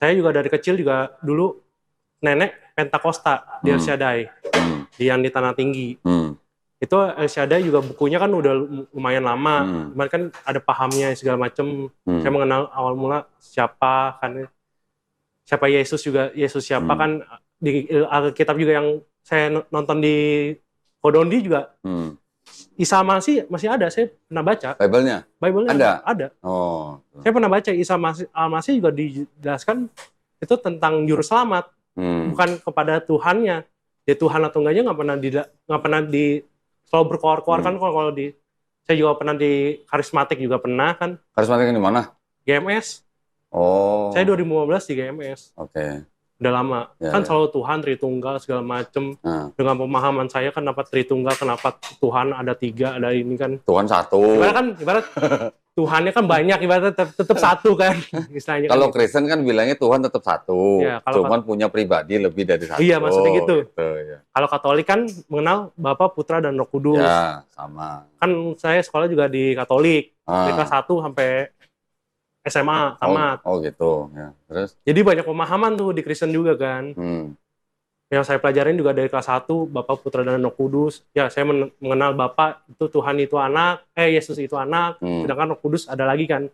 Saya juga dari kecil juga dulu nenek Pentakosta di El Shaddai, yang di Tanah Tinggi. Itu El Shaddai juga bukunya kan udah lumayan lama, cuman kan ada pahamnya segala macem. Saya mengenal awal mula siapa Yesus juga, Yesus siapa kan di Alkitab juga yang saya nonton di Kodondi juga. Isa masih ada, saya pernah baca. Bible-nya ada. Oh. Saya pernah baca Isa Al-Masih juga dijelaskan itu tentang juru selamat, bukan kepada Tuhannya. Dia Tuhan atau enggaknya nggak pernah selalu berkoar-koar kan. Kalau saya juga pernah di karismatik juga pernah kan. Karismatik di mana? GMS. Oh. Saya 2015 di GMS. Oke. Udah lama. Kan selalu Tuhan Tritunggal segala macem. Dengan pemahaman saya kenapa Tritunggal, kenapa Tuhan ada 3, ada ini kan. Tuhan 1. Ibarat Tuhannya kan banyak, ibaratnya tetap 1 kan. Istilahnya. Kalau Kristen kan bilangnya Tuhan tetap 1. Ya, cuman punya pribadi lebih dari 1. Iya, maksudnya gitu. Ya. Kalau Katolik kan mengenal Bapa, Putra, dan Roh Kudus. Ya, sama. Kan saya sekolah juga di Katolik. Dari kelas 1 sampai SMA, tamat. Oh gitu. Ya. Terus? Jadi banyak pemahaman tuh di Kristen juga kan. Yang saya pelajarin juga dari kelas 1, Bapa, Putra, dan Roh Kudus. Ya, saya mengenal Bapa itu Tuhan itu anak, Yesus itu anak. Sedangkan Roh Kudus ada lagi kan.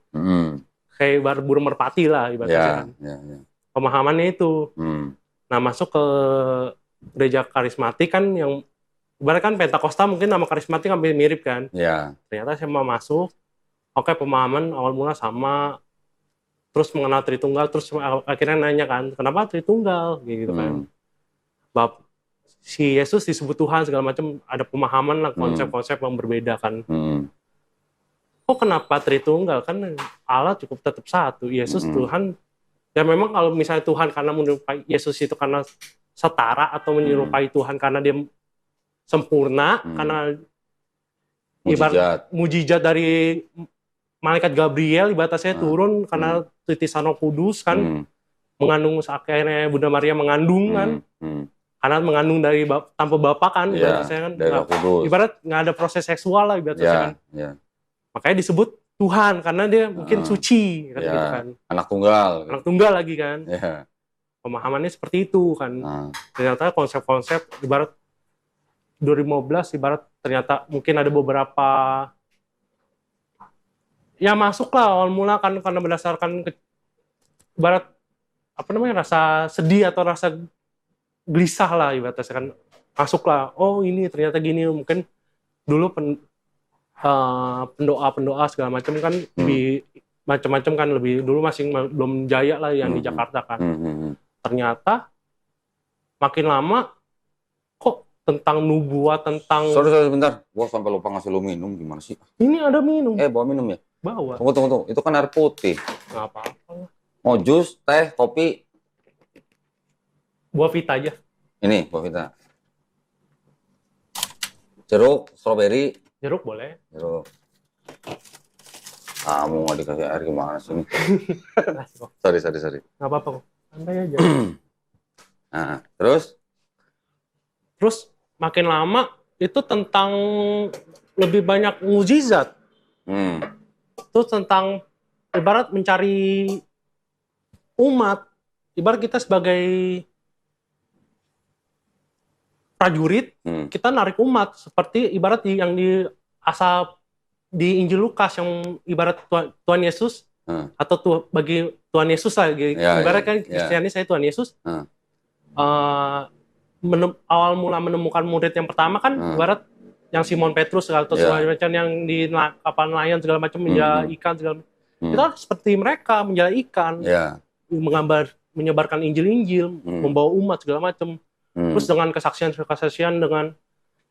Kayak burung merpati lah ibaratnya kan. Pemahamannya itu. Nah, masuk ke gereja karismatik kan yang ibarat kan Pentakosta mungkin nama karismatik hampir mirip kan. Ternyata saya mau masuk. Oke, pemahaman awal mula sama, terus mengenal Tritunggal, terus akhirnya nanya kan, kenapa Tritunggal, gitu kan. Si Yesus disebut Tuhan segala macam, ada pemahaman lah, konsep-konsep yang berbeda kan. Kok kenapa Tritunggal? Kan Allah cukup tetap 1, Yesus Tuhan. Ya memang kalau misalnya Tuhan karena menyerupai Yesus itu karena setara atau menyerupai Tuhan karena dia sempurna, karena ibarat mujizat dari malaikat Gabriel ibarat saya turun karena titisan Roh Kudus kan, mengandung, akhirnya Bunda Maria mengandung kan, karena mengandung dari tanpa bapak kan, ibarat saya kan, ibarat nggak ada proses seksual lah ibarat saya kan, makanya disebut Tuhan karena dia mungkin suci kan, gitu kan, anak tunggal lagi kan, pemahamannya seperti itu kan. Ternyata konsep-konsep ibarat 2015 ibarat ternyata mungkin ada beberapa ya masuklah awal mula kan karena berdasarkan ibarat rasa sedih atau rasa gelisah lah ibaratnya kan, masuklah, oh ini ternyata gini, mungkin dulu pendoa segala macam kan lebih macam-macam kan, lebih dulu masih belum jaya lah yang di Jakarta kan. Ternyata makin lama kok tentang nubuat, tentang sorry bentar, gua sampai lupa ngasih lu minum, gimana sih? Ini ada minum. Bawa minum ya? Bawa. Tunggu. Itu kan air putih. Nggak apa-apa. Mau jus, teh, kopi? Buah Vita aja. Ini, buah Vita. Jeruk, stroberi? Jeruk boleh. Jeruk. Kamu nggak dikasih air gimana sih? Sorry. Nggak apa-apa kok. Santai aja. Nah, terus makin lama itu tentang lebih banyak mukjizat. Terus tentang ibarat mencari umat, ibarat kita sebagai prajurit, kita narik umat seperti ibarat yang di Injil Lukas yang ibarat Tuhan Yesus atau bagi Tuhan Yesus lah, ibarat kan Kristiani saya Tuhan Yesus. Awal mula menemukan murid yang pertama kan ibarat yang Simon Petrus atau segala macam yang di kapal nelayan segala macam menjala ikan segala macam. Kita seperti mereka menjala ikan, menyebarkan Injil, membawa umat segala macam. Terus dengan kesaksian dengan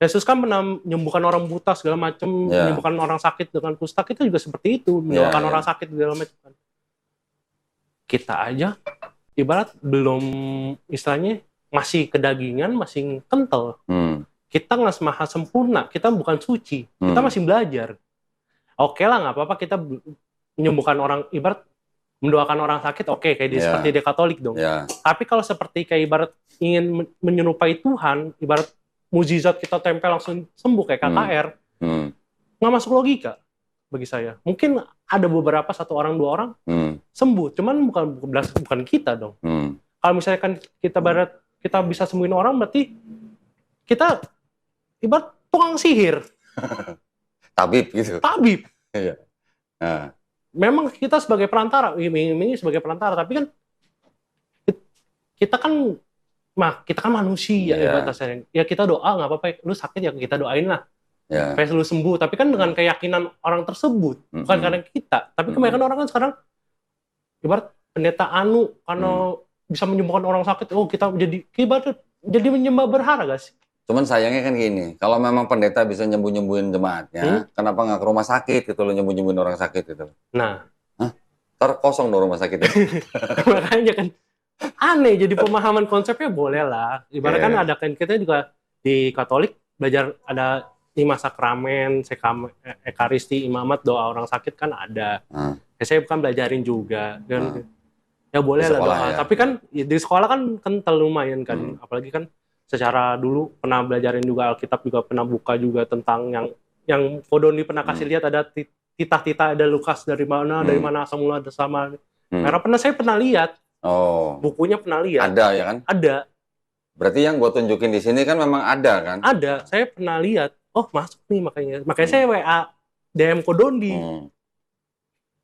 Yesus kan pernah menyembuhkan orang buta segala macam, menyembuhkan orang sakit dengan kusta, kita juga seperti itu, mendoakan orang sakit segala macam. Kita aja ibarat belum istilahnya masih kedagingan, masih kental. Kita nggak maha sempurna, kita bukan suci, kita masih belajar. Oke lah, nggak apa-apa kita menyembuhkan orang, ibarat mendoakan orang sakit, oke, kayak seperti di Katolik dong. Tapi kalau seperti kayak ibarat ingin menyerupai Tuhan, ibarat mukjizat kita tempel langsung sembuh kayak KKR, nggak masuk logika. bagi saya. Mungkin ada beberapa, 1 orang 2 orang sembuh, cuman bukan kita dong. Kalau misalkan kita bisa sembuhin orang, berarti kita ibarat tukang sihir. Tabib gitu. Tabib. Iya. Nah. Memang kita sebagai perantara, ini sebagai perantara, tapi kan kita kan manusia ya batasnya. Ya kita doa nggak apa-apa, lu sakit ya kita doain lah. Supaya lu sembuh, tapi kan dengan keyakinan orang tersebut, bukan karena kita. Tapi kebanyakan orang kan sekarang ibarat pendeta karena bisa menyembuhkan orang sakit, kita jadi menyembah berhala gak sih? Cuman sayangnya kan gini, kalau memang pendeta bisa nyembuhin jemaatnya, kenapa nggak ke rumah sakit gitu loh, nyembuhin orang sakit gitu? Nah, ntar kosong dong rumah sakitnya. Makanya kan aneh, jadi pemahaman konsepnya boleh lah. Ibarat kan ada kan kita juga di Katolik belajar ada 5 sakramen, ekaristi, imamat, doa orang sakit kan ada. Saya bukan belajarin juga. Dan ya boleh lah doa. Ya. Tapi kan di sekolah kan kental lumayan kan. Apalagi kan secara dulu pernah belajarin juga Alkitab, juga pernah buka juga tentang yang Fodoni pernah kasih lihat ada titah-titah, ada Lukas dari mana asal mula ada sama. Karena saya pernah lihat. Bukunya pernah lihat. Ada ya kan? Ada. Berarti yang gue tunjukin di sini kan memang ada kan? Ada. Saya pernah lihat. Oh masuk nih makanya saya WA DM Kodondi.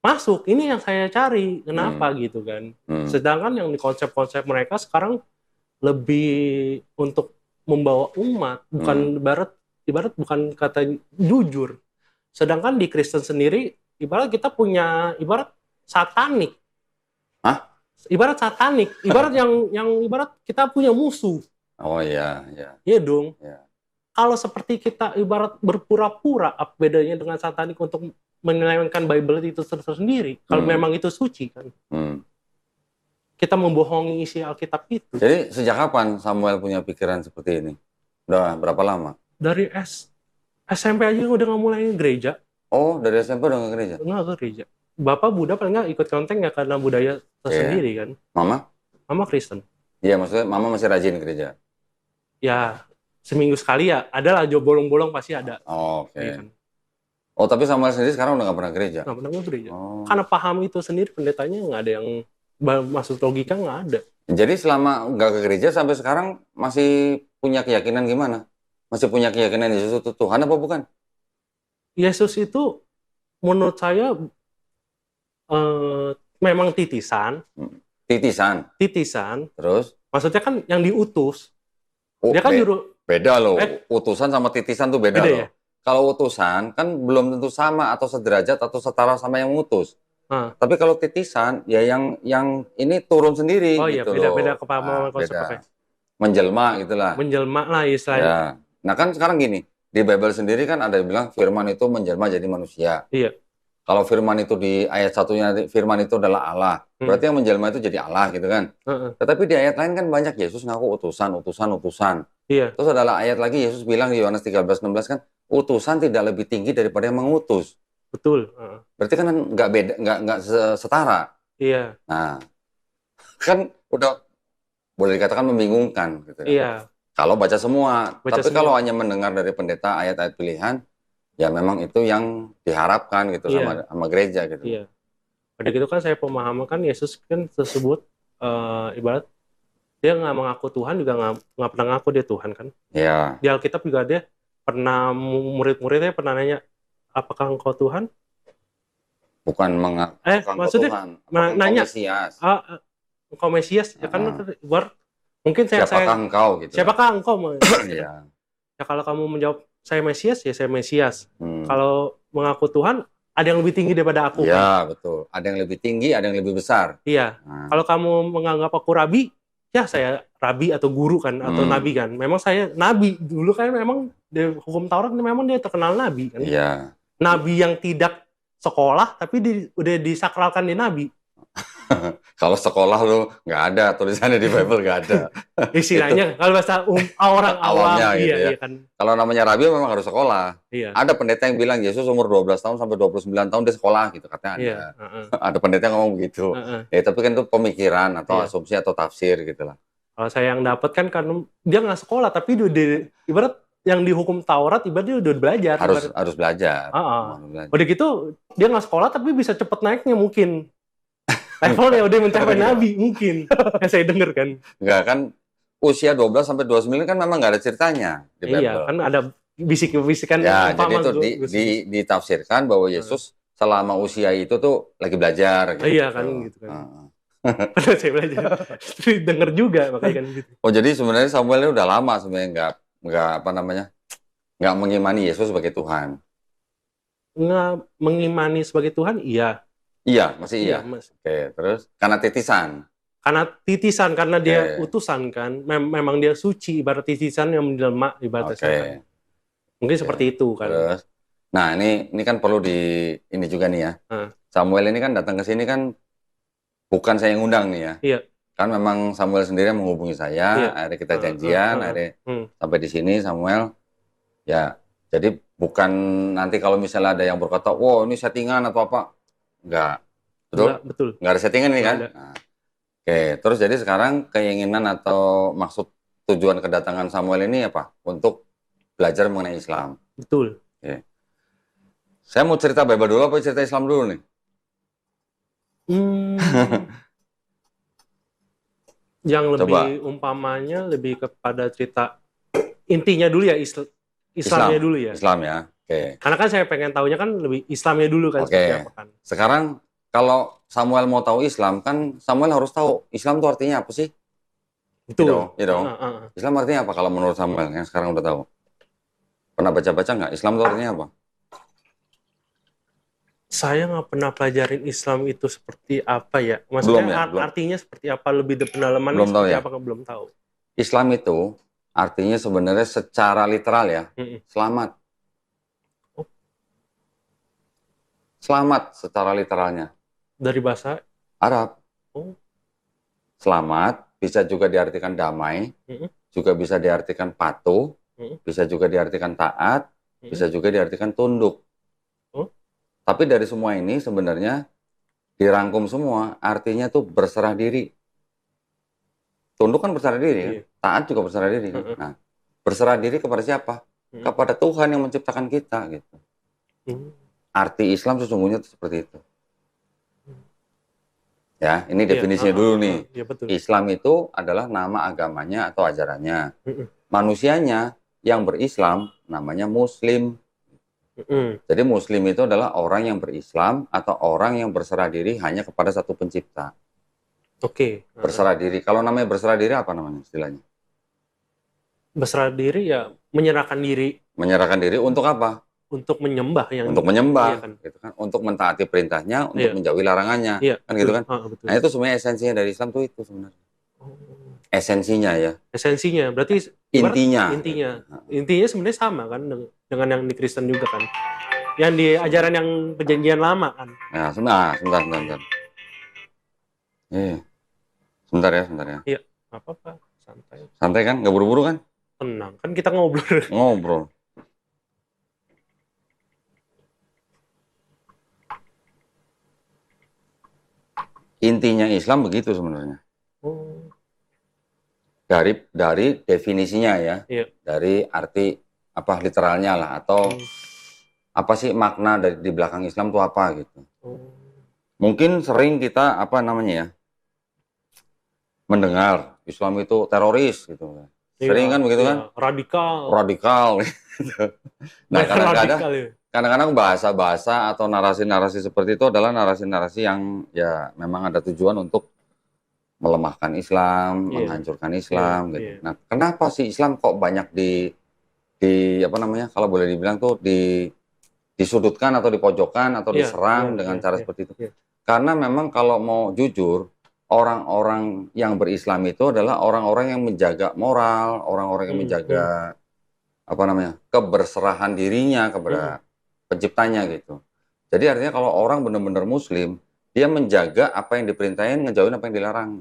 Masuk. Ini yang saya cari. Kenapa gitu kan? Sedangkan yang di konsep-konsep mereka sekarang lebih untuk membawa umat, bukan ibarat bukan kata jujur. Sedangkan di Kristen sendiri ibarat kita punya ibarat satanik. Ibarat satanik, ibarat yang ibarat kita punya musuh. Oh iya, iya. Iya dong. Ya. Kalau seperti kita ibarat berpura-pura, apa bedanya dengan satanik untuk menyelewengkan Bible itu tersendiri? Kalau memang itu suci kan. Kita membohongi isi Alkitab itu. Jadi sejak kapan Samuel punya pikiran seperti ini? Udah berapa lama? Dari SMP aja udah nggak mulai gereja. Oh, dari SMP udah nggak gereja? Nggak gereja. Bapak Buddha paling nggak ikut konten nggak karena budaya tersendiri kan. Mama? Mama Kristen. Iya, maksudnya mama masih rajin gereja? Ya, seminggu sekali ya. Ada lah, bolong-bolong pasti ada. Oke. Ya kan? Oh, tapi Samuel sendiri sekarang udah nggak pernah gereja? Nggak pernah gereja. Karena paham itu sendiri, pendetanya nggak ada yang masuk logika, nggak ada. Jadi selama nggak ke gereja sampai sekarang masih punya keyakinan gimana? Masih punya keyakinan Yesus itu Tuhan apa bukan? Yesus itu menurut saya memang titisan. Titisan. Terus? Maksudnya kan yang diutus. Dia kan beda loh. Utusan sama titisan tuh beda loh. Ya? Kalau utusan kan belum tentu sama atau sederajat atau setara sama yang utus. Tapi kalau titisan ya yang ini turun sendiri. Oh iya, gitu beda kepahaman konsepnya. Menjelma gitulah. Menjelma lah istilahnya. Ya. Nah kan sekarang gini, di Bible sendiri kan ada yang bilang firman itu menjelma jadi manusia. Iya. Kalau firman itu di ayat satunya, firman itu adalah Allah. Berarti yang menjelma itu jadi Allah gitu kan. Tetapi di ayat lain kan banyak Yesus ngaku utusan. Iya. Terus adalah ayat lagi Yesus bilang di Yohanes 13:16 kan, utusan tidak lebih tinggi daripada yang mengutus. Betul. Berarti kan nggak beda, nggak setara. Iya. Nah, kan udah boleh dikatakan membingungkan gitu. Iya. Kalau baca semua. Tapi kalau hanya mendengar dari pendeta ayat-ayat pilihan, ya memang itu yang diharapkan gitu sama gereja gitu. Iya. Pada gitu kan saya pemahaman kan Yesus kan tersebut ibarat dia nggak mengaku Tuhan, juga nggak pernah ngaku dia Tuhan kan. Iya. Di Alkitab juga dia pernah murid-muridnya pernah nanya, apakah engkau Tuhan? Bukan mengaku maksudnya Tuhan. Nanya Mesias? Engkau Mesias ya kan mungkin siapakah engkau gitu. Siapakah engkau? Iya. Ya kalau kamu menjawab saya Mesias ya saya Mesias. Kalau mengaku Tuhan ada yang lebih tinggi daripada aku. Iya, betul. Ada yang lebih tinggi, ada yang lebih besar. Iya. Kalau kamu menganggap aku rabi, ya saya rabi atau guru kan atau nabi kan. Memang saya nabi dulu kan, memang di hukum Taurat memang dia terkenal nabi kan. Iya. Nabi yang tidak sekolah tapi udah disakralkan di nabi. Kalau sekolah lu nggak ada tulisannya di Bible, nggak ada. Istilahnya kalau bahasa orang awam gitu ya. Kan. Kalau namanya rabi memang harus sekolah. Iya. Ada pendeta yang bilang Yesus umur 12 tahun sampai 29 tahun dia sekolah gitu katanya ada. Iya. Ada pendeta yang ngomong begitu. Ya tapi kan itu pemikiran atau asumsi atau tafsir gitu lah. Kalau saya yang dapat kan karena dia nggak sekolah tapi ibarat yang dihukum Taurat ibaratnya udah belajar. Harus belajar. Udah gitu dia nggak sekolah tapi bisa cepet naiknya mungkin. Levelnya udah mencapai nabi mungkin. Yang saya dengar kan. Enggak kan usia 12 sampai 29 kan memang nggak ada ceritanya di Bible. Iya, kan ada bisik-bisikan ya, jadi itu ditafsirkan bahwa Yesus selama usia itu tuh lagi belajar gitu. Iya kan gitu kan. Pada saya belajar. Dengar juga makanya kan gitu. Oh, jadi sebenarnya Samuel ini udah lama sebenarnya nggak mengimani Yesus sebagai Tuhan. Nggak mengimani sebagai Tuhan, iya. Iya, masih iya. Mas. Oke, terus karena titisan. Karena dia utusan kan, memang dia suci, ibarat titisan yang menjelma ibaratnya. Kan. Mungkin seperti itu kan. Terus, nah ini kan perlu ini juga nih ya. Samuel ini kan datang ke sini kan bukan saya yang undang nih ya. Iya. Kan memang Samuel sendiri yang menghubungi saya, akhirnya kita janjian, akhirnya sampai di sini Samuel. Ya, jadi bukan nanti kalau misalnya ada yang berkata, wow ini settingan atau apa. Enggak. Betul? Enggak ada settingan nih kan? Nah, oke, terus jadi sekarang keinginan atau maksud tujuan kedatangan Samuel ini apa? Untuk belajar mengenai Islam. Betul. Oke. Saya mau cerita Bible dulu apa cerita Islam dulu nih? Yang lebih umpamanya lebih kepada cerita intinya dulu ya, Islamnya dulu ya. Islam ya. Oke. Karena kan saya pengen tahunya kan lebih Islamnya dulu kan. Seperti apa kan. Sekarang kalau Samuel mau tahu Islam kan Samuel harus tahu Islam itu artinya apa sih? Betul. Gitu. Islam artinya apa kalau menurut Samuel yang sekarang udah tahu? Pernah baca-baca nggak? Islam itu artinya apa? Saya nggak pernah pelajarin Islam itu seperti apa ya. Maksudnya artinya seperti apa, lebih pendalaman seperti apa, belum tahu. Islam itu artinya sebenarnya secara literal ya, selamat. Selamat secara literalnya. Dari bahasa Arab. Selamat bisa juga diartikan damai, juga bisa diartikan patuh, bisa juga diartikan taat, bisa juga diartikan tunduk. Tapi dari semua ini sebenarnya dirangkum semua, artinya tuh berserah diri. Tunduk kan berserah diri, taat juga berserah diri. Nah, berserah diri kepada siapa? Kepada Tuhan yang menciptakan kita gitu. Arti Islam sesungguhnya seperti itu. Ya, ini definisinya dulu nih. Ya, betul. Islam itu adalah nama agamanya atau ajarannya. Manusianya yang berislam namanya Muslim. Jadi Muslim itu adalah orang yang berislam atau orang yang berserah diri hanya kepada satu pencipta. Oke. Berserah diri. Kalau namanya berserah diri apa namanya istilahnya? Berserah diri ya menyerahkan diri. Menyerahkan diri untuk apa? Untuk menyembah untuk menyembah, iya kan? Gitu kan? Untuk mentaati perintahnya, untuk menjauhi larangannya, kan gitu kan? Betul. Nah itu sebenarnya esensinya dari Islam tuh itu sebenarnya. Esensinya ya. Esensinya, berarti intinya sebenarnya sama kan dengan yang di Kristen juga kan, yang di ajaran yang perjanjian lama kan. Nah, sebentar. Sebentar ya. Iya, apa-apa, santai. Santai kan, nggak buru-buru kan? Tenang, kan kita ngobrol. Ngobrol. Intinya Islam begitu sebenarnya. Dari definisinya ya, dari arti apa literalnya lah atau apa sih makna di belakang Islam itu apa gitu. Mungkin sering kita mendengar Islam itu teroris gitu. Sering kan begitu kan? Radikal. Nah kadang-kadang bahasa-bahasa atau narasi-narasi seperti itu adalah narasi-narasi yang ya memang ada tujuan untuk melemahkan Islam, menghancurkan Islam gitu. Nah, kenapa sih Islam kok banyak kalau boleh dibilang tuh disudutkan atau dipojokkan atau diserang dengan cara seperti itu? Karena memang kalau mau jujur, orang-orang yang berislam itu adalah orang-orang yang menjaga moral, orang-orang yang menjaga keberserahan dirinya kepada penciptanya gitu. Jadi artinya kalau orang benar-benar Muslim, dia menjaga apa yang diperintahin, ngejauhin apa yang dilarang.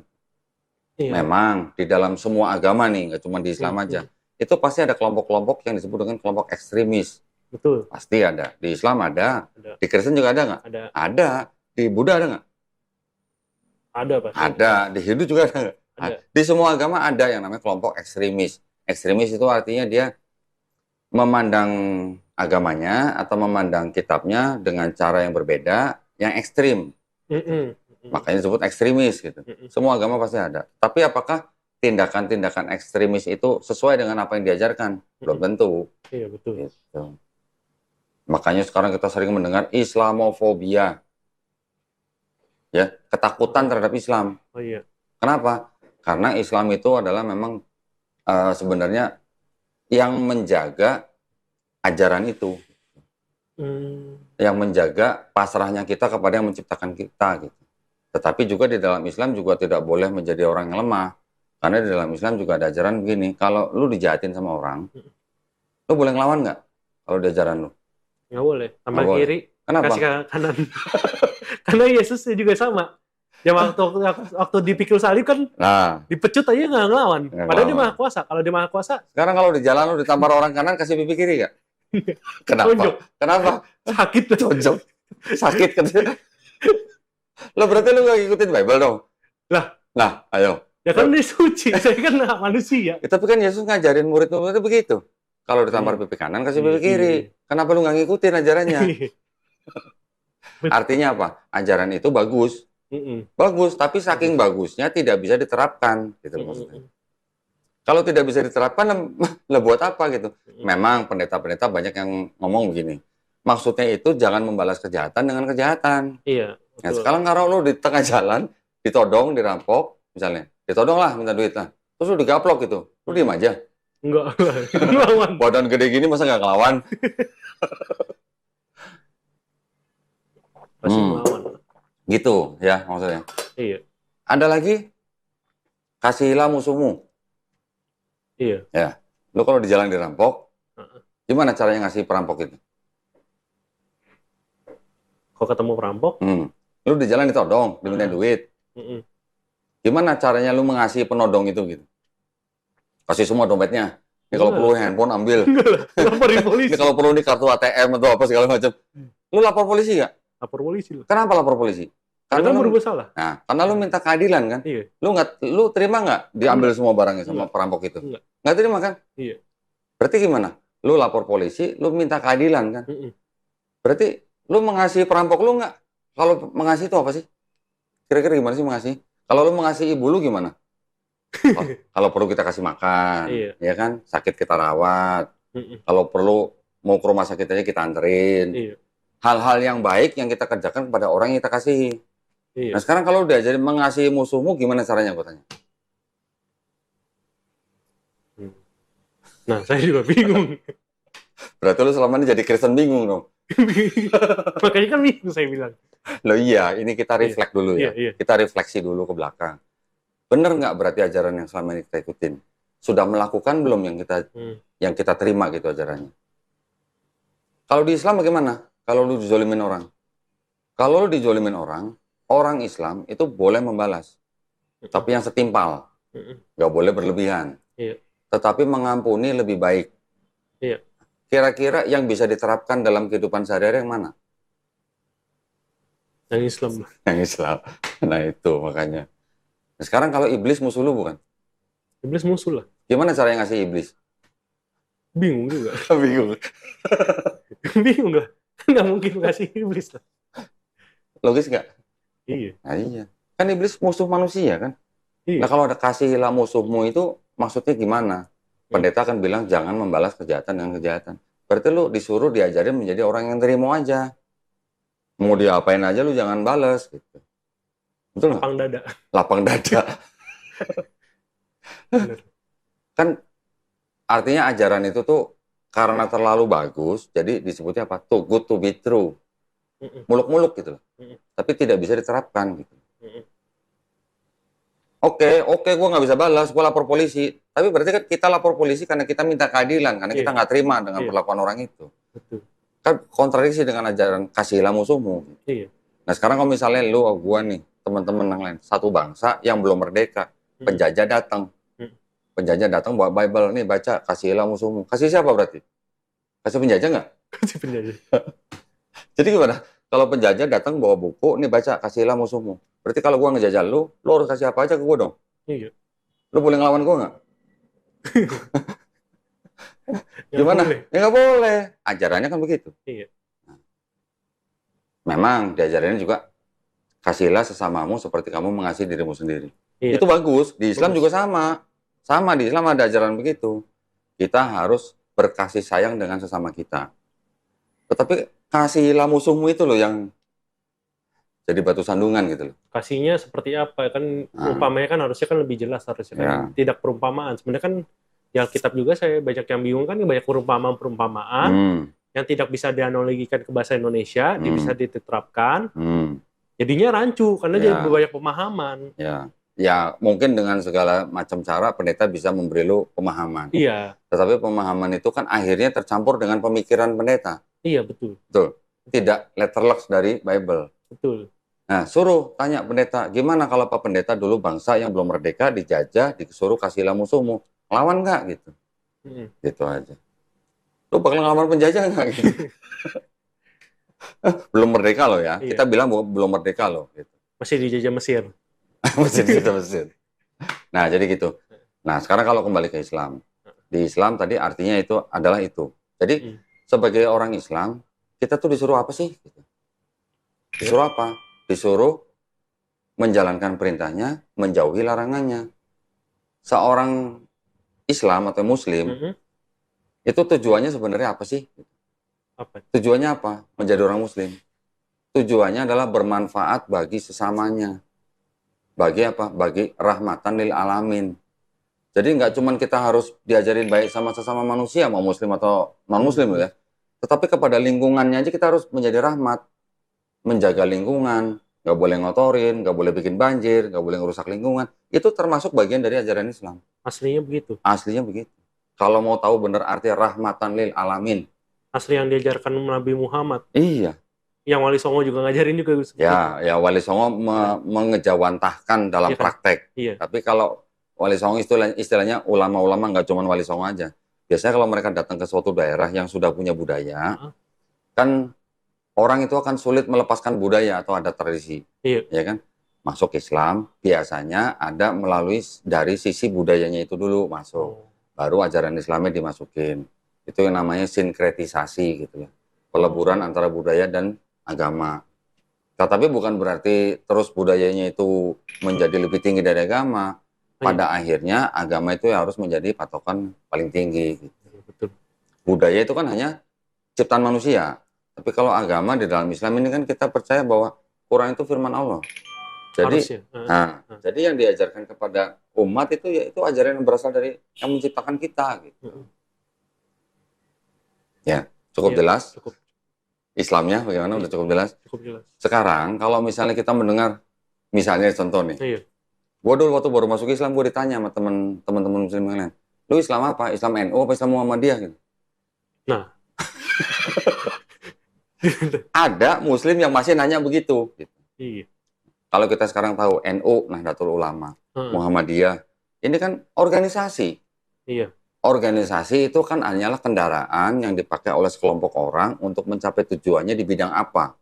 Memang di dalam semua agama nih, nggak cuma di Islam aja, itu pasti ada kelompok-kelompok yang disebut dengan kelompok ekstremis. Betul. Pasti ada. Di Islam ada. Di Kristen juga ada nggak? Ada. Di Buddha ada nggak? Ada pasti. Ada. Di Hindu juga ada nggak? Di semua agama ada yang namanya kelompok ekstremis. Ekstremis itu artinya dia memandang agamanya atau memandang kitabnya dengan cara yang berbeda, yang ekstrim. Makanya disebut ekstremis gitu. Semua agama pasti ada. Tapi apakah tindakan-tindakan ekstremis itu sesuai dengan apa yang diajarkan? Belum tentu. Iya, betul. Gitu. Makanya sekarang kita sering mendengar Islamofobia. Ya, ketakutan terhadap Islam. Oh iya. Kenapa? Karena Islam itu adalah memang sebenarnya yang menjaga ajaran itu. Yang menjaga pasrahnya kita kepada yang menciptakan kita gitu. Tetapi juga di dalam Islam juga tidak boleh menjadi orang yang lemah. Karena di dalam Islam juga ada ajaran begini, kalau lu dijahatin sama orang, lu boleh ngelawan nggak kalau di ajaran lu? Nggak boleh. Tambah kiri, kenapa? kasih ke kanan. Karena Yesus juga sama. Ya waktu dipikul salib kan, dipecut aja nggak ngelawan. Padahal dia maha kuasa. Kalau dia maha kuasa. Sekarang kalau di jalan lu ditampar orang kanan, kasih pipi kiri nggak? Kenapa? Tonjok. Kenapa? Sakit. Tonjok. Sakit kan? Lo berarti lu nggak ngikutin Bible dong? Lah, ayo. Ya kan ini suci, saya kan manusia. Ya, tapi kan Yesus ngajarin murid-muridnya begitu. Kalau ditampar pipi kanan, kasih pipi kiri. Kenapa lu nggak ngikutin ajarannya? Artinya apa? Ajaran itu bagus. Bagus, tapi saking bagusnya tidak bisa diterapkan. Gitu maksudnya. Kalau tidak bisa diterapkan, lah buat apa gitu? Memang pendeta-pendeta banyak yang ngomong begini. Maksudnya itu jangan membalas kejahatan dengan kejahatan. Iya. Nah, sekarang kalau lu di tengah jalan, ditodong, dirampok, misalnya, ditodong lah, minta duit lah. Terus lu digaplok gitu, lu diem aja. Enggak ngelawan. Badan gede gini masa nggak ngelawan? Pasti ngelawan. Gitu ya maksudnya. Iya. Ada lagi, kasihilah musuhmu. Iya. Ya, lu kalau di jalan dirampok, gimana caranya ngasih perampok itu? Kalau ketemu perampok? Lu di jalan ditodong, diminta duit. Gimana caranya lu mengasihi penodong itu gitu? Kasih semua dompetnya. Ini kalau perlu handphone ambil. Laporin polisi. Ini kalau perlu nih kartu ATM atau apa segala macam. Lu lapor polisi nggak? Lapor polisi lu. Kenapa lapor polisi? Karena lu bersalah. Nah, karena lu minta keadilan kan? Iya. Lu terima nggak diambil semua barangnya sama perampok itu? Nggak terima kan? Iya. Berarti gimana? Lu lapor polisi, lu minta keadilan kan? Berarti lu mengasihi perampok lu nggak? Kalau mengasihi itu apa sih? Kira-kira gimana sih mengasihi? Kalau lu mengasihi ibu lu gimana? Kalau perlu kita kasih makan, ya kan? Sakit kita rawat. Kalau perlu mau ke rumah sakit aja kita anterin. Hal-hal yang baik yang kita kerjakan kepada orang yang kita kasihi. Nah sekarang kalau udah jadi mengasihi musuhmu, gimana caranya gue tanya? Nah saya juga bingung. Berarti lu selama ini jadi Kristen bingung dong? Makanya kan bingung saya bilang. Loh iya, ini kita refleks dulu ya. Kita refleksi dulu ke belakang. Bener nggak berarti ajaran yang selama ini kita ikutin? Sudah melakukan belum yang kita terima gitu ajarannya? Kalau di Islam bagaimana? Kalau lu dijolimin orang. Kalau lu dijolimin orang, orang Islam itu boleh membalas. Tapi yang setimpal. Nggak boleh berlebihan. Tetapi mengampuni lebih baik. Kira-kira yang bisa diterapkan dalam kehidupan sehari-hari yang mana? Yang Islam. Yang Islam. Nah itu makanya. Nah, sekarang kalau iblis musuh lu bukan? Iblis musuh lah. Gimana caranya ngasih iblis? Bingung juga. Bingung. Bingung lah. Nggak mungkin ngasih iblis lah. Logis nggak? Iya. Nah, iya. Kan iblis musuh manusia kan? Iya. Nah kalau ada kasihilah musuhmu itu maksudnya gimana? Pendeta akan bilang jangan membalas kejahatan dengan kejahatan. Berarti lu disuruh diajarin menjadi orang yang terima aja. Mau diapain aja lu jangan balas gitu. Betul nggak? Lapang dada. Lapang dada. Kan artinya ajaran itu tuh karena terlalu bagus, jadi disebutnya apa? Too good to be true. Muluk-muluk gitu loh. Tapi tidak bisa diterapkan gitu. Oke, gue nggak bisa balas, gue lapor polisi. Tapi berarti kan kita lapor polisi karena kita minta keadilan, karena kita nggak terima dengan perlakuan orang itu. Betul. Kan kontradiksi dengan ajaran kasihilah musuhmu. Iya. Nah sekarang kalau misalnya lu, gue nih, teman-teman yang lain, satu bangsa yang belum merdeka, penjajah datang. Penjajah datang bawa Bible, nih baca, kasihilah musuhmu. Kasih siapa berarti? Kasih penjajah nggak? Kasih penjajah. Jadi gimana? Kalau penjajah datang bawa buku, nih baca, kasihilah musuhmu. Berarti kalau gua ngejajah lu harus kasih apa aja ke gua dong? Iya. Lu boleh ngelawan gua nggak? Gimana? Ya nggak boleh. Ajarannya kan begitu. Iya. Memang diajarinnya juga kasihlah sesamamu seperti kamu mengasihi dirimu sendiri. Iya. Itu bagus. Di Islam juga sama. Sama di Islam ada ajaran begitu. Kita harus berkasih sayang dengan sesama kita. Tetapi kasihilah musuhmu itu loh yang jadi batu sandungan gitu loh. Kasihnya seperti apa kan? Umpamanya kan harusnya kan lebih jelas harusnya kan. Tidak perumpamaan. Sebenarnya kan di Alkitab juga saya banyak yang bingung kan, banyak perumpamaan-perumpamaan yang tidak bisa dianalogikan ke bahasa Indonesia, bisa diterapkan. Jadinya rancu karena jadi banyak pemahaman. Ya mungkin dengan segala macam cara pendeta bisa memberi lu pemahaman. Iya. Tetapi pemahaman itu kan akhirnya tercampur dengan pemikiran pendeta. Iya, betul. Betul. Tidak letterleks dari Bible. Betul. Nah, suruh tanya pendeta, gimana kalau Pak Pendeta dulu bangsa yang belum merdeka dijajah, disuruh kasihlah musuhmu, lawan nggak gitu? Gitu aja. Lu bakal ngelawan penjajah nggak gitu? Belum merdeka loh ya. Iya. Kita bilang belum merdeka loh. Gitu. Masih dijajah Mesir. Masih dijajah Mesir. Nah, jadi gitu. Nah, sekarang kalau kembali ke Islam. Di Islam tadi artinya itu adalah itu. Jadi sebagai orang Islam, kita tuh disuruh apa sih? Disuruh apa? Disuruh menjalankan perintahnya, menjauhi larangannya. Seorang Islam atau Muslim, itu tujuannya sebenarnya apa sih? Apa? Tujuannya apa? Menjadi orang Muslim. Tujuannya adalah bermanfaat bagi sesamanya. Bagi apa? Bagi rahmatan lil alamin. Jadi nggak cuma kita harus diajarin baik sama sesama manusia, mau Muslim atau non-Muslim ya. Tetapi kepada lingkungannya aja kita harus menjadi rahmat. Menjaga lingkungan, nggak boleh ngotorin, nggak boleh bikin banjir, nggak boleh ngerusak lingkungan. Itu termasuk bagian dari ajaran Islam. Aslinya begitu? Aslinya begitu. Kalau mau tahu benar arti rahmatan lil alamin. Asli yang diajarkan Nabi Muhammad? Iya. Yang Wali Songo juga ngajarin juga? Ya Wali Songo mengejawantahkan dalam praktek. Iya. Tapi kalau Wali Songo istilahnya ulama-ulama nggak cuma Wali Songo aja. Biasanya kalau mereka datang ke suatu daerah yang sudah punya budaya, kan orang itu akan sulit melepaskan budaya atau ada tradisi, ya kan? Masuk Islam biasanya ada melalui dari sisi budayanya itu dulu masuk, baru ajaran Islamnya dimasukin. Itu yang namanya sinkretisasi gitu ya, peleburan antara budaya dan agama. Tetapi bukan berarti terus budayanya itu menjadi lebih tinggi dari agama. Pada akhirnya agama itu harus menjadi patokan paling tinggi. Gitu. Betul. Budaya itu kan hanya ciptaan manusia. Tapi kalau agama di dalam Islam ini kan kita percaya bahwa Quran itu firman Allah. Jadi, jadi yang diajarkan kepada umat itu ya itu ajaran yang berasal dari yang menciptakan kita. Gitu. Ya, cukup jelas. Cukup. Islamnya bagaimana? Udah cukup jelas. Cukup jelas. Sekarang kalau misalnya kita mendengar, misalnya contoh nih, gue dulu waktu baru masuk Islam gue ditanya sama teman-teman Muslim yang lain, lu Islam apa? Islam NU apa Islam Muhammadiyah? Gitu. Nah. Ada Muslim yang masih nanya begitu. Gitu. Iya. Kalau kita sekarang tahu NU, Nahdlatul Ulama, Muhammadiyah, ini kan organisasi. Iya. Organisasi itu kan hanyalah kendaraan yang dipakai oleh sekelompok orang untuk mencapai tujuannya di bidang apa.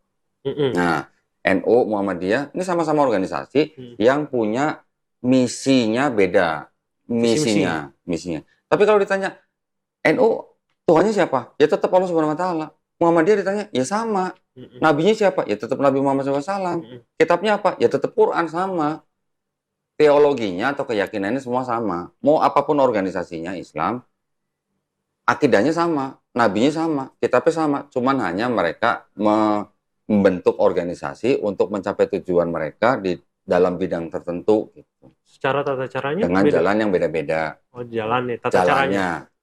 Nah, NU, Muhammadiyah, ini sama-sama organisasi yang punya misinya beda. Misinya. Tapi kalau ditanya, NU, Tuhannya siapa? Ya tetap Allah Subhanahu wa Ta'ala. Muhammadiyah ditanya, ya sama. Nabinya siapa? Ya tetap Nabi Muhammad SAW. Kitabnya apa? Ya tetap Quran sama. Teologinya atau keyakinannya semua sama. Mau apapun organisasinya Islam, akidahnya sama, nabinya sama, kitabnya sama. Cuman hanya mereka membentuk organisasi untuk mencapai tujuan mereka di dalam bidang tertentu. Gitu. Secara tata caranya? Dengan beda. Jalan yang beda-beda. Oh, jalan ya, tata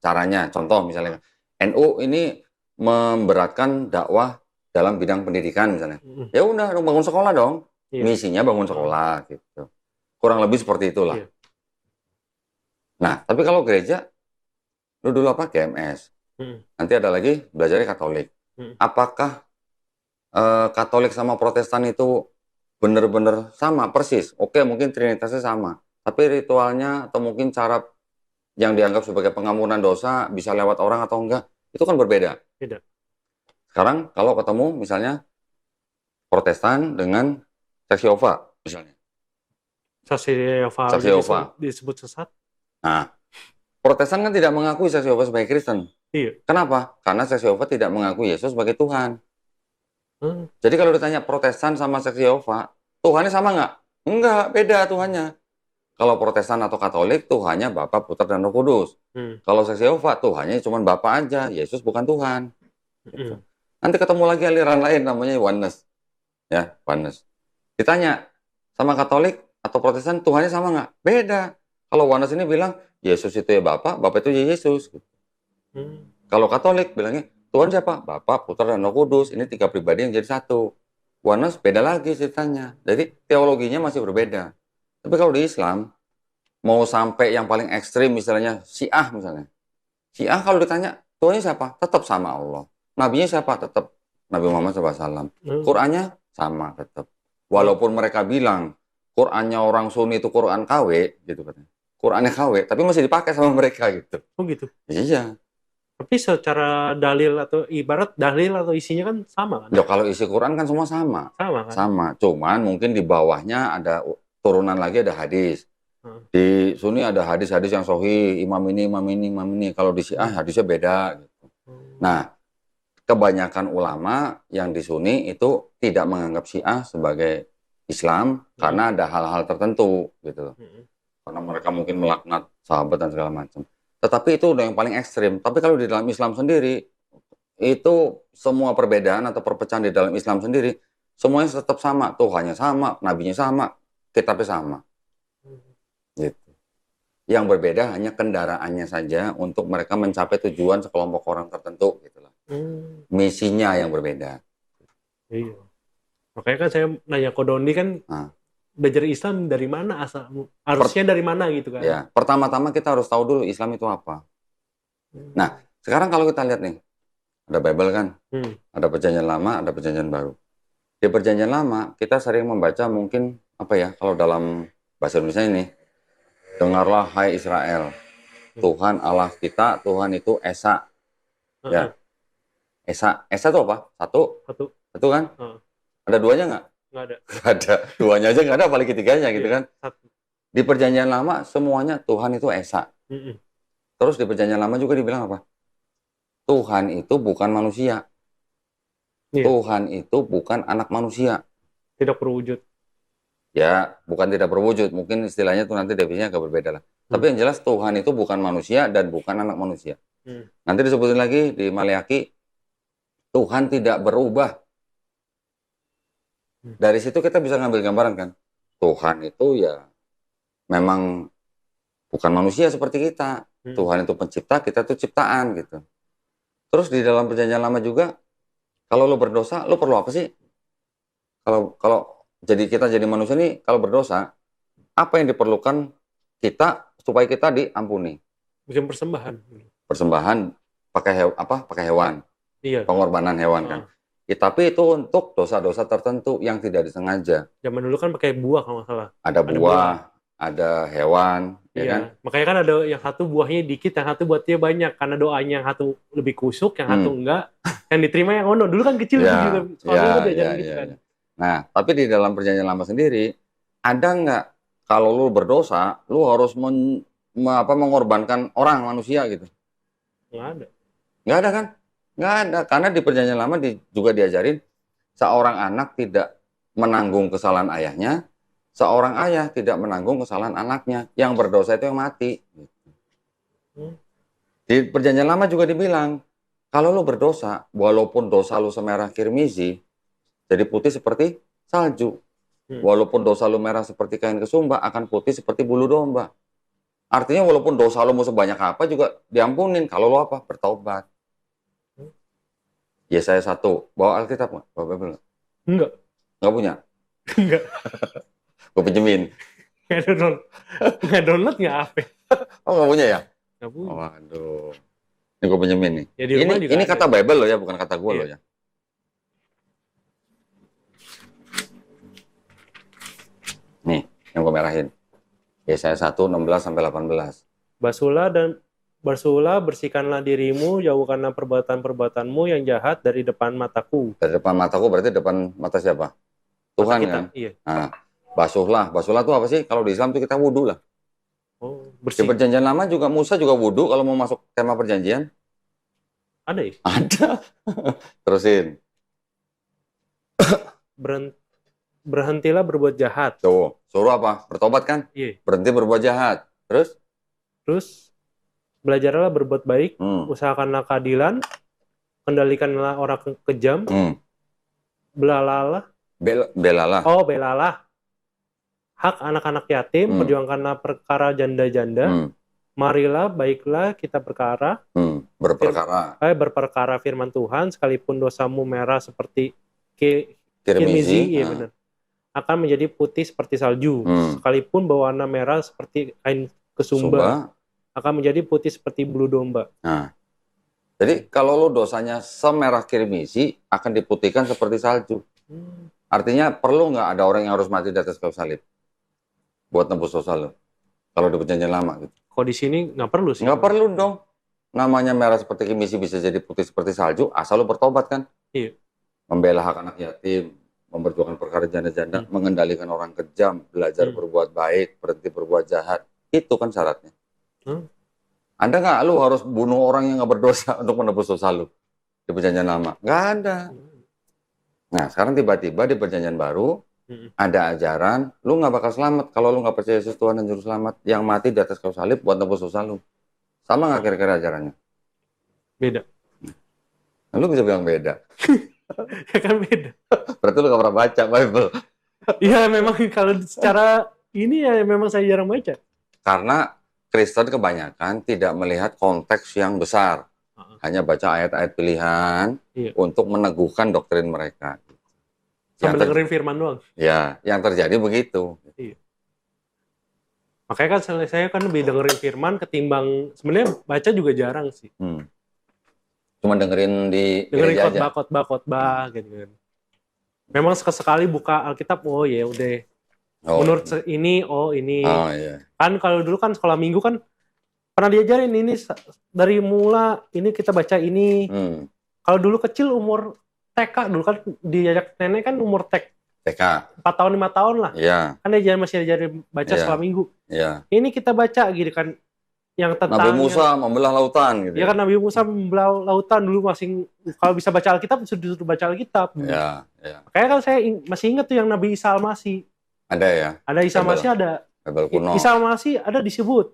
caranya. Contoh misalnya, NU ini memberatkan dakwah dalam bidang pendidikan misalnya. Ya udah bangun sekolah dong. Misinya bangun sekolah gitu. Kurang lebih seperti itulah. Nah, tapi kalau gereja lu dulu apa? GMS. Nanti ada lagi belajarnya Katolik. Apakah Katolik sama Protestan itu benar-benar sama persis? Oke, mungkin trinitasnya sama. Tapi ritualnya atau mungkin cara yang dianggap sebagai pengampunan dosa bisa lewat orang atau enggak, itu kan berbeda. Beda. Sekarang kalau ketemu misalnya Protestan dengan Saksi Yehova misalnya. Saksi Yehova disebut sesat. Nah, Protestan kan tidak mengakui Saksi Yehova sebagai Kristen. Iya. Kenapa? Karena saksi Yehova tidak mengaku Yesus sebagai Tuhan. Jadi kalau ditanya Protestan sama saksi Yehova, Tuhannya sama nggak? Enggak, beda Tuhannya. Kalau Protestan atau Katolik, Tuhannya Bapa, Putra, dan Roh Kudus. Kalau saksi Yehova, Tuhannya cuma Bapa aja, Yesus bukan Tuhan. Gitu. Nanti ketemu lagi aliran lain namanya Oneness. Ya, Oneness. Ditanya, sama Katolik atau Protestan, Tuhannya sama nggak? Beda. Kalau Oneness ini bilang, Yesus itu ya Bapa, Bapa itu ya Yesus. Kalau Katolik bilangnya, Tuhan siapa? Bapa, Putra, dan Roh Kudus. Ini 3 pribadi yang jadi satu. Oneness beda lagi ceritanya. Jadi teologinya masih berbeda. Tapi kalau di Islam, mau sampai yang paling ekstrim misalnya Syiah misalnya. Syiah kalau ditanya, Tuhannya siapa? Tetap sama Allah. Nabinya siapa? Tetap Nabi Muhammad SAW. Qurannya sama tetap. Walaupun mereka bilang, Qurannya orang Sunni itu Quran KW, gitu katanya. Qurannya KW, tapi masih dipakai sama mereka gitu. Oh gitu? Iya. Tapi secara dalil atau ibarat dalil atau isinya kan sama kan? Ya kalau isi Quran kan semua sama. Sama kan? Sama. Cuman mungkin di bawahnya ada turunan lagi ada hadis. Di Sunni ada hadis-hadis yang sahih, imam ini, imam ini, imam ini. Kalau di Syiah hadisnya beda. Gitu. Nah, kebanyakan ulama yang di Sunni itu tidak menganggap Syiah sebagai Islam karena ada hal-hal tertentu gitu. Karena mereka mungkin melaknat sahabat dan segala macam. Tetapi itu udah yang paling ekstrim. Tapi kalau di dalam Islam sendiri, itu semua perbedaan atau perpecahan di dalam Islam sendiri, semuanya tetap sama. Tuhannya sama, nabinya sama, kitabnya sama. Gitu. Yang berbeda hanya kendaraannya saja untuk mereka mencapai tujuan sekelompok orang tertentu. Gitulah. Misinya yang berbeda. Iya. Makanya kan saya nanya ke Doni kan, belajar Islam dari mana asal? Harusnya dari mana gitu kan? Ya, pertama-tama kita harus tahu dulu Islam itu apa. Nah, sekarang kalau kita lihat nih, ada Bible kan, ada Perjanjian Lama, ada Perjanjian Baru. Di Perjanjian Lama kita sering membaca mungkin apa ya? Kalau dalam bahasa Indonesia ini, dengarlah hai Israel, Tuhan Allah kita, Tuhan itu Esa. Ya, Esa itu apa? Satu kan? Ada duanya nggak? Nggak ada. Nggak ada. Duanya aja nggak ada, apalagi ketiganya gitu kan. Di Perjanjian Lama semuanya Tuhan itu Esa. Terus di Perjanjian Lama juga dibilang apa? Tuhan itu bukan manusia. Tuhan itu bukan anak manusia. Tidak berwujud. Ya, bukan tidak berwujud. Mungkin istilahnya itu nanti definisinya agak berbeda lah. Tapi yang jelas Tuhan itu bukan manusia dan bukan anak manusia. Nanti disebutin lagi di Maleakhi, Tuhan tidak berubah. Dari situ kita bisa ngambil gambaran kan. Tuhan itu ya memang bukan manusia seperti kita. Tuhan itu pencipta, kita itu ciptaan gitu. Terus di dalam Perjanjian Lama juga, kalau lo berdosa, lo perlu apa sih? Kalau jadi kita jadi manusia nih, kalau berdosa, apa yang diperlukan kita supaya kita diampuni? Bikin persembahan. Persembahan pakai hewan. Iya. Pengorbanan hewan kan. Ya, tapi itu untuk dosa-dosa tertentu yang tidak disengaja. Zaman dulu kan pakai buah kalau nggak salah. Ada buah, ada hewan, iya. Ya kan? Makanya kan ada yang satu buahnya dikit, yang satu buatnya banyak. Karena doanya yang satu lebih kusuk, yang satu enggak. Yang diterima yang ono. Dulu kan kecil ya, juga. Gitu kan. Nah, tapi di dalam Perjanjian Lama sendiri, ada nggak kalau lu berdosa, lu harus mengorbankan orang, manusia gitu? Nggak ada. Nggak ada kan? Nggak ada, karena di Perjanjian Lama juga diajarin seorang anak tidak menanggung kesalahan ayahnya, seorang ayah tidak menanggung kesalahan anaknya. Yang berdosa itu yang mati. Di Perjanjian Lama juga dibilang, kalau lo berdosa, walaupun dosa lo semerah kirmizi, jadi putih seperti salju. Walaupun dosa lo merah seperti kain kesumba, akan putih seperti bulu domba. Artinya walaupun dosa lo mau sebanyak apa juga diampunin, kalau lo apa? Bertobat. Yesaya 1. Bawa Alkitab nggak? Bawa Bible nggak? Enggak. Nggak punya? Enggak. Gue pinjemin. Nggak download nggak apa? Oh nggak punya ya? Nggak punya. Oh, waduh. Ini gue pinjemin nih. Ya, ini kata Bible loh ya, bukan kata gue loh ya. Nih, yang gue merahin. Yesaya 1, 16-18. Bersulah, bersihkanlah dirimu, jauhkanlah perbuatan-perbuatanmu yang jahat dari depan mataku. Dari depan mataku berarti depan mata siapa? Tuhan kan? Iya. Nah, basuhlah. Basuhlah itu apa sih? Kalau di Islam itu kita wudhu lah. Oh, bersih. Di Perjanjian Lama juga Musa juga wudhu kalau mau masuk tema perjanjian. Ada ya? Ada. Terusin. Berhentilah berbuat jahat. Tuh, suruh apa? Bertobat kan? Iya. Berhenti berbuat jahat. Terus belajarlah berbuat baik, usahakanlah keadilan, kendalikanlah orang kejam, belalah. Belalah hak anak-anak yatim, perjuangkanlah perkara janda-janda, marilah baiklah kita berperkara firman Tuhan, sekalipun dosamu merah seperti kirmizi, ya benar, akan menjadi putih seperti salju, sekalipun berwarna merah seperti kain kesumba, akan menjadi putih seperti bulu domba. Nah, jadi kalau lo dosanya semerah kirmizi, akan diputihkan seperti salju. Artinya perlu nggak ada orang yang harus mati di atas kayu salib buat nebus dosa lo? Kalau di perjanjian lama gitu. Kok di sini nggak perlu sih? Nggak perlu dong. Namanya merah seperti kirmizi bisa jadi putih seperti salju, asal lo bertobat kan? Iya. Membela hak anak yatim, memperjuangkan perkara janda-janda, mengendalikan orang kejam, belajar berbuat baik, berhenti berbuat jahat. Itu kan syaratnya. Anda nggak lu harus bunuh orang yang nggak berdosa untuk menebus dosa lu di perjanjian lama? Nggak ada. Nah, sekarang tiba-tiba di perjanjian baru ada ajaran, lu nggak bakal selamat kalau lu nggak percaya Yesus Tuhan dan Juru Selamat yang mati di atas kayu salib buat nebus dosa lu. Sama nggak kira-kira ajarannya? Beda. Nah, lu bisa bilang beda. Ya kan beda. Berarti lu nggak pernah baca Bible. Iya, memang kalau secara ini ya memang saya jarang baca. Karena Kristen kebanyakan tidak melihat konteks yang besar. Hanya baca ayat-ayat pilihan untuk meneguhkan doktrin mereka. Sambil dengerin firman doang. Ya, yang terjadi begitu. Iya. Makanya kan saya kan lebih dengerin firman ketimbang, sebenarnya baca juga jarang sih. Cuma dengerin khotbah gitu kan. Memang sekali buka Alkitab, oh ya udah. Menurut ini, ini. Oh iya. Kan kalau dulu kan sekolah minggu kan pernah diajarin ini dari mula ini kita baca ini. Kalau dulu kecil umur TK dulu kan diajak nenek kan umur TK 4 tahun 5 tahun lah. Iya. Kan dia masih diajarin baca sekolah minggu. Iya. Ini kita baca gitu kan yang tentang Nabi Musa membelah lautan gitu. Ya kan Nabi Musa membelah lautan dulu kalau bisa baca Alkitab disuruh baca Alkitab. Iya. Makanya kan saya masih ingat tuh yang Nabi Isa Al-Masih. Ada ya? Ada Isa Al-Masih ada. Isa Al-Masih ada disebut.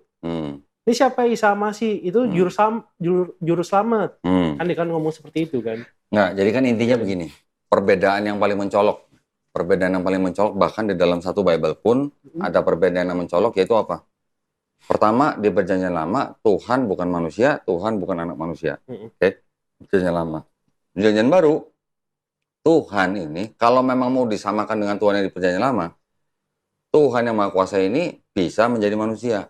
Ini siapa Isa Al-Masih? Itu juru selamat. Kan dia kan ngomong seperti itu kan. Nah, jadi kan intinya begini. Perbedaan yang paling mencolok. Bahkan di dalam satu Bible pun ada perbedaan yang mencolok, yaitu apa? Pertama, di perjanjian lama, Tuhan bukan manusia, Tuhan bukan anak manusia. Oke? Perjanjian lama. Perjanjian baru, Tuhan ini, kalau memang mau disamakan dengan Tuhan yang di perjanjian lama, Tuhan yang Maha Kuasa ini bisa menjadi manusia.